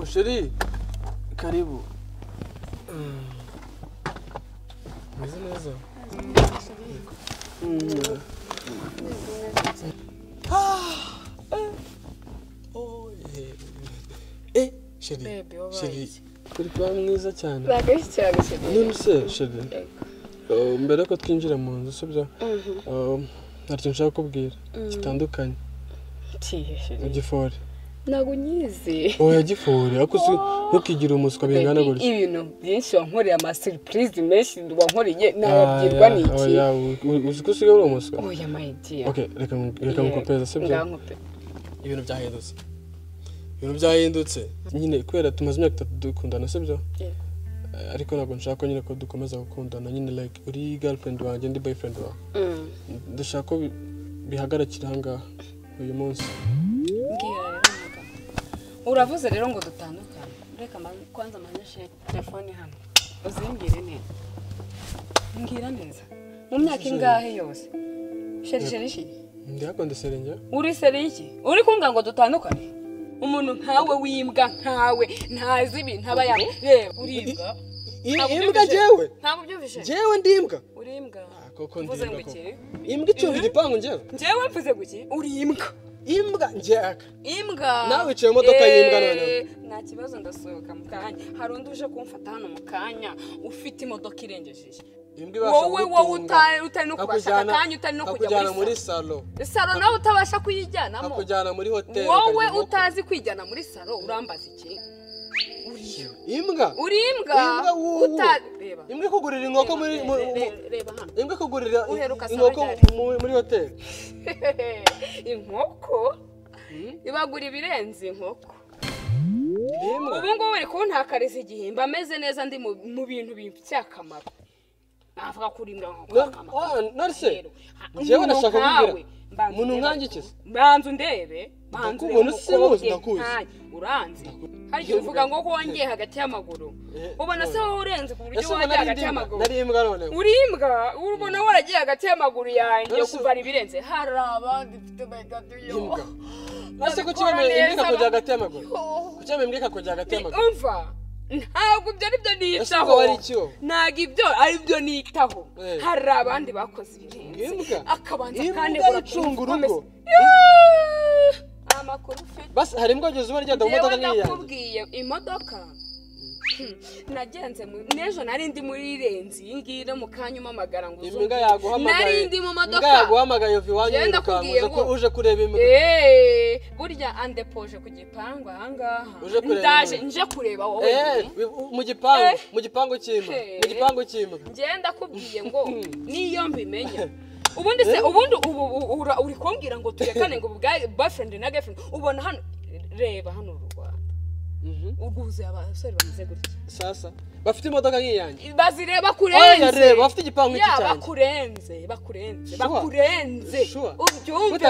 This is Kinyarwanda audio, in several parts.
Sheri, karibu. Meze neza. Sheri. Kuri kwa mwiza cyane. Nagashi cyane Sheri. None se Sheri. Mbere ko twinjira mu nzu sibyo? Ntacyo nshaka kubwira. Kitandukanye. Tihe Sheri. Gifore. Nago nyize. Oya gifore. Akusi ntukigira umuswa bingana gutya. Ibintu byinshi wankoreye ama surprise menshi wankoreye nababwirwa niki. Oya uzikusiga uri umuswa. Oya my dear. Okay, reka ngukopeza sibyo? Ngankope. Ibintu byahindutse. Ibintu byahindutse. Nyine kwera tumaze imyaka 3 dukundana sibyo? Ariko ntabwo nshaka ko nyine ko dukomeza gukundana nyine like uri girlfriend wanjye ndi boyfriend wawe. Ndashaka ko bihagarikira hanga uyu munsi. Uravuze rero ngo dutandukane. Reka kwanza manyeshe telefone hano. Uzimbire neza. Ngira neza. Mu myaka ingahe yose? Sheri. Ndi hakonde serenge. Uri seriki? Uri kunga ngo dutandukane? Umuntu nkawe wimbwa nkawe ntazi ibintu aba ya reba urimbwa. Imbwa jewe. Ntabwo byumvishe. Jewe ndimbwa. Urimbwa. Koko Mvuze ndimbwa. ngo iki? Imbwa icumba igipangu jewe. Jewe mvuze ngo iki? Urimbwa. Imbwa njaka. Imbwa. Nawe wicaye mu modoka y'imbwa none. Nta kibazo ndasohoka mu kanya. Hari undi uje kumfata hano mu kanya ufite imodoka irengejeje. Wowe utari no kubashaka kanya utari no kujya muri salon. Salon nawe utabasha kuyijyanamo. Akujyana muri hotel. Wowe utazi kwijyana muri salon urambaza iki? Imbwa. Uri imbwa. Reba. Imbwa kugurira inkoko muri reba hano. Imbwa kugurira inkoko muri hotel. Inkoko? Ibagura ibirenze inkoko. Ubu ngubu uri kuntakariza igihimba ameze neza ndi mu bintu bimfitiye akamaro. Navuga kuri imbwa nkoko. Narse. Jewe nashaka kubwira. Muntu nkanjye iki? Banzu ndebe. Banzu umuntu simuzi ndakuzi. Uranzi. Hari uvuga ngo wongeye hagati y'amaguru. Ubona se wowe urenze ku buryo wongeye hagati y'amaguru. Nari imbwa none. Uri imbwa. Ubona waragiye hagati y'amaguru yanjye kuva ibirenze. Hari abandi mfite bagatuyo. Nase ko cyemeye imbwa kujya hagati y'amaguru. Kucyemeye imbwa kujya hagati y'amaguru. Umva. Ntabwo ibyo ari byo nitaho. Ntabwo ibyo ari byo nitaho. Hari abandi bakoze ibirenze. Akabanza kandi baracunga urugo. Amakuru ufite. Bas hari imbwa gezuba ryenda mu modoka ngiye. Nakubwiye imodoka. Nagenze nejo nari ndi muri renzi ngire mu kanyuma magara ngo uzo. Imbwa yaguhamagaye. Nari ndi mu modoka. Imbwa yaguhamagaye uvi wanyu ukamuza ko uje kureba imbwa. Burya andepoje ku gipangu ahangaha. Ndaje nje kureba wowe. Mu gipangu cy'imbwa. Mu gipangu cy'imbwa. Ngenda kubwiye ngo niyo mbimenya. Ubundi se uri kumbwira ngo turekane ngo boyfriend na girlfriend ubona hano reba hano u Rwanda. Uguze abasore bameze gutya. Sasa bafite imodoka nk'iyanjye. Bazireba kurenze. Reba bafite igipangu iki cyane. Bakurenze. Ubyumve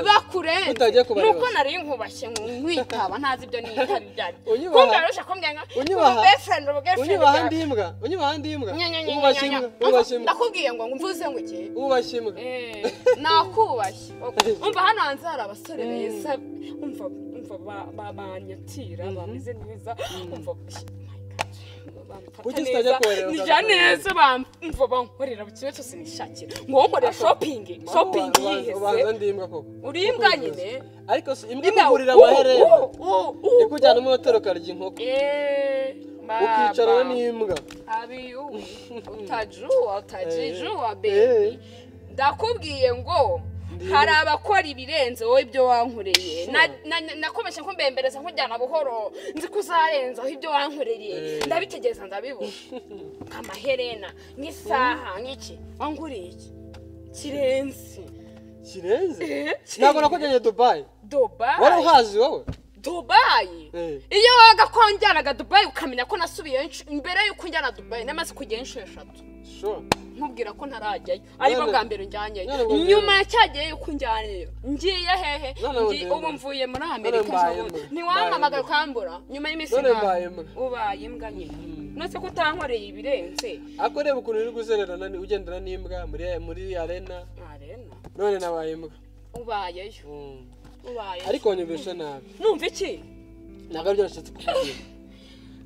bakurenze. Nuko nari nkubashye nkwitaba ntazi ibyo nitaba ibyari. Kungarusha kumbwenga. Unyibaha ndimbwa. Ubashye imbwa. Ndakubwiye ngo mvuze ngo iki? Ubashye imbwa. Nakubashye. Umva hano hanze hari abasore beza. Umva banyatira bameze neza. Umva Kuki stajya kubareba? Nija neza bamva bankorera bukiwe cyose nishakira. Ngo nkorera shopping yihese. Ubanza ndimbwa koko. Uri imbwa nyine. Ariko imbwa kugurira amaherena. Ikujyana mu hoteli ukarya inkoko. Ukicarana n'imbwa. Abiyu utajijua baby. Ndakubwiye ngo hari abakora ibirenze wowe ibyo wankoreye. Nakomesha ko mbembereza nkujyana buhoro nzi kuzarenza ibyo wankoreye. Ndabitegereza ndabibona. Kamaherena nk'isaha nk'iki wanguriye iki? Kirenze. Ntabwo nakujyanye Dubai. Wari uhazi wowe? Dubai. Iyo waga konjyanaga Dubai ukamenya ko nasubiye imbere yuko njyana Dubai namaze kugenda inshuro 3. Sure. Nkubwira ko ntarajyayo ariko bwa mbere njyanye nyuma yacyageye yuko njyaneyo ngiye hehe ubu mvuye muri Amerika ntiwampamagara ukambura nyuma y'iminsi ubaye imbwa nyine nose ko utankoreye ibirenze akoreba ukuntu uri guzererana ni ugendana n'imbwa muri arena none nabaye imbwa ubayeyo ariko wanyumvisha nabi numva iki ntabwo aribyo nashatse kukubwira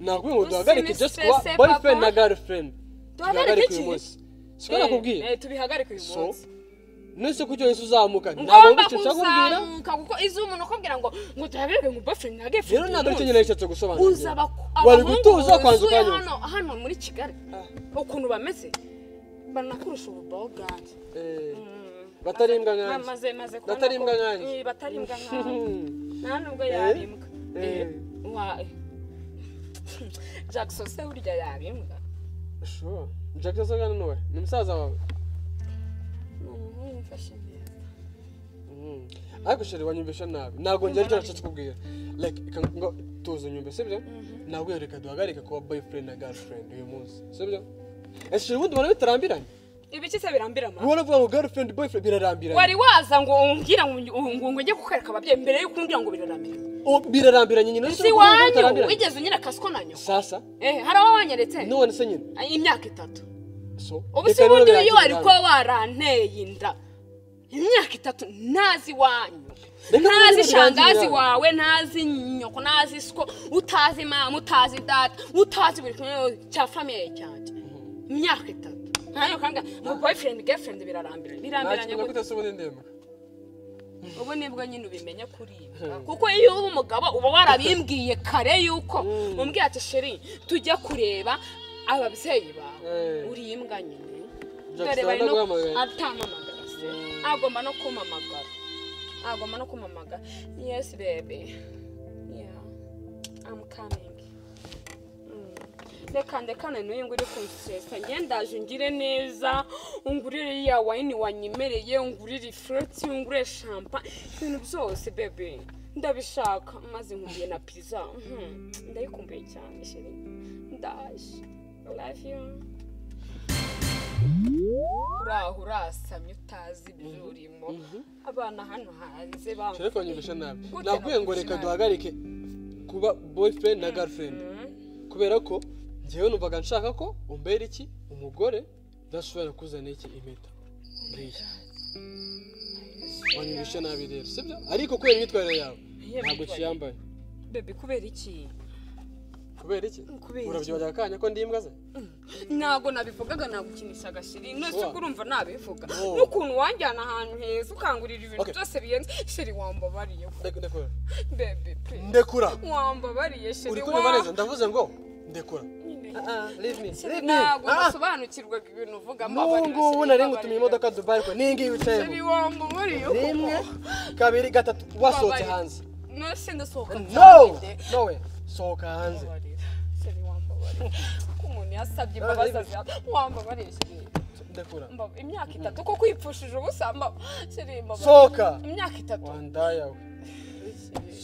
nakubwiye ngo duhagarike just kuba boyfriend na girlfriend duhagarike uyu munsi siko nakubwiye tubihagarike uyu munsi nese kucyo Yesu uzamuka ntabwo ngucyo kubwira kuko izo umuntu akubwira ngo duhagarike ngo boyfriend na girlfriend rero ntabwo icyo nyine nashatse gusobanura uzaba wari gutuza kwanza ukanyuma hano muri Kigali ukuntu bameze banakurusha ububaho bwanjye batarimbwa nkanjye batarimbwa nkanjye batarimbwa nkanjye nta nubwo yabimbwa Jackson se urya yabimbwa sure Jackson se gana nowe ni musaza wawe mfashe neza ariko sheri wanyumvisha nabi ntabwo njye icyo nashatse kubwira like ngo tuzo nyumve sibyo ntabwo reka duhagarike kuba boyfriend na girlfriend uyu munsi sibyo ese ubundi ubona bitarambiranye ibiki se birambirama ubona uvuga ngo girlfriend boyfriend birarambiranye wari waza ngo umbwira ngo njye kukareka ababyeyi mbere yo kumbwira ngo birarambiranye birarambiranye nyine si wanyu wigeze unyira kasiko nanyo sasa hari aho wanyeretse none se nyine imyaka 3 so ubu se ubundi iyo wari ko waranteye inda imyaka 3 ntazi wanyu ntazi shangazi wawe ntazi nyoko ntazi siko utazi mama utazi data utazi buri kimwe cya famille cyanjye imyaka 3 ntayo kanga mu boyfriend girlfriend birarambiranye gute se ubundi ndemba ubu nibwo nyine ubimenya kuri kuko iyo uba umugabo uba warabimbwiye kare yuko umbwiye ati sheri tujya kureba ababyeyi bawe uri imbwa nyine dore bari no atamamagara se agomba no kumamagara yes baby yeah I'm coming ndekane n'uyu nguri kunsesa ngendaje ngire neza ungurire ya wine wanyimereye ungurire fruits ungurire champagne ibintu byose baby ndabishaka maze nkumbuye na pizza ndayikumbuye cyane sheri ndaje I love you urasamye utazi byurimo abana hano hanze bamwe ariko nyibisha nabi nakwiye ngo reka duhagarike kuba boyfriend na girlfriend kubera ko njyewe numvaga nshaka ko umbera iki umugore ndashobora kuzana iki impeta buriya wanyibisha nabi rero sibyo ariko kubera imyitwarire yawe ntabwo kiyambaye baby kubera iki urabyibaza akanya ko ndi imbwa ze ntago nabivugaga nagukinisha agashiri nose kurumva nabivuga n'ukuntu wanjyana ahantu heza ukangurira ibintu byose biyenze sheri wambabariye ndekura baby ndekura wambabariye sheri uri kumva neza ndavuze ngo ndekura leave me ntago nasobanukirwa ibintu uvuga mbabarira ubu nari ngutumye imodoka Dubai ko ningi witemo sheri wambabariye rimwe kabiri gatatu wasohotse hanze nose ndasohoka no way sohoka hanze sheri wambabariye umuntu yasabye imbabazi wambabariye sheri ndekura imyaka 3 ko kwipfushije ubusamba sheri mbabarira sohoka imyaka 3 wandaya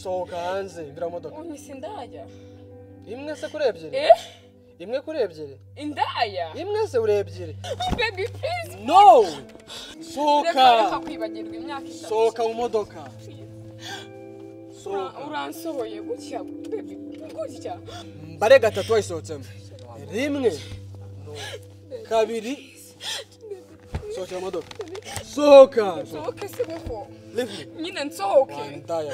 sohoka hanze ndira modoka unyise ndaya imwe se kuri ebyiri imwe kuri ebyiri indaya imwe se uri ebyiri baby please no sohoka reka kwibagirwa imyaka 3 sohoka mu modoka uransohoye gutya baby gutya mbare gatatu wayisohotsemo rimwe kabiri sohoka mu modoka sohoka se kuko leave me nyine nsohoke wandaya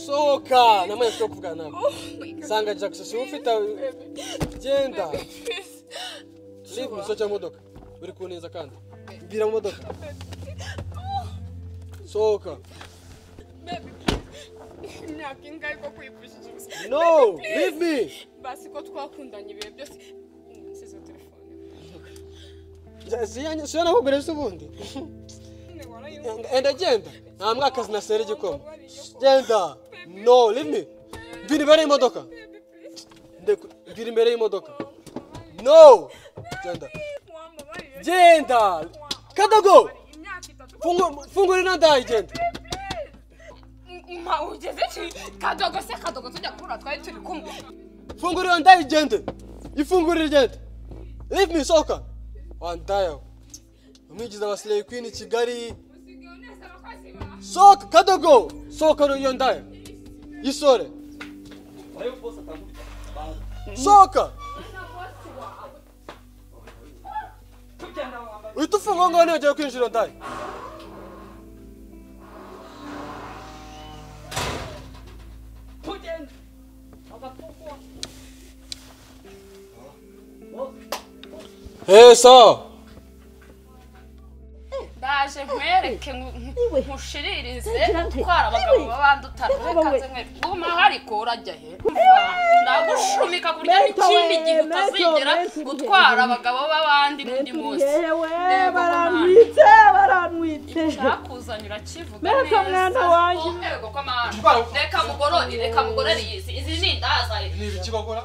sohoka namwe cyo kuvuga nawe sanga Jackson si ufite genda leave me sohoka mu modoka uri kuneza kandi mbira mu modoka sohoka imyaka ingahe ko kwipfushije no leave me basi ko twakundanye ibihe byose nsize telefone siya nakugurira se ubundi enda genda nta mwakazi na seri igikoma genda no leave me mbira imbere y'imodoka mbira imbere y'imodoka no genda kadogo fungura indayi genda ugeze ki kadogo tujya kura twari turi kumwe fungura indayi gende ifungurire gende leave me sohoka wandaya umwigiza wa Slay Queen i Kigali sohoka kadogo sohoka iyo ndaya yisore sohoka uhita ufunga ngo ntiwajya kwinjira ndaya so ndaje nkwereke nkushiririze gutwara abagabo babandi utarakaze nkwe guma hariko urajya he ndagushumika kurya n'ikindi gihe utazigera gutwara abagabo babandi n'undi munsi baranwite cyakuzanyura kivuga neza reka mugorori izi ni ndaza ni ibiki bakora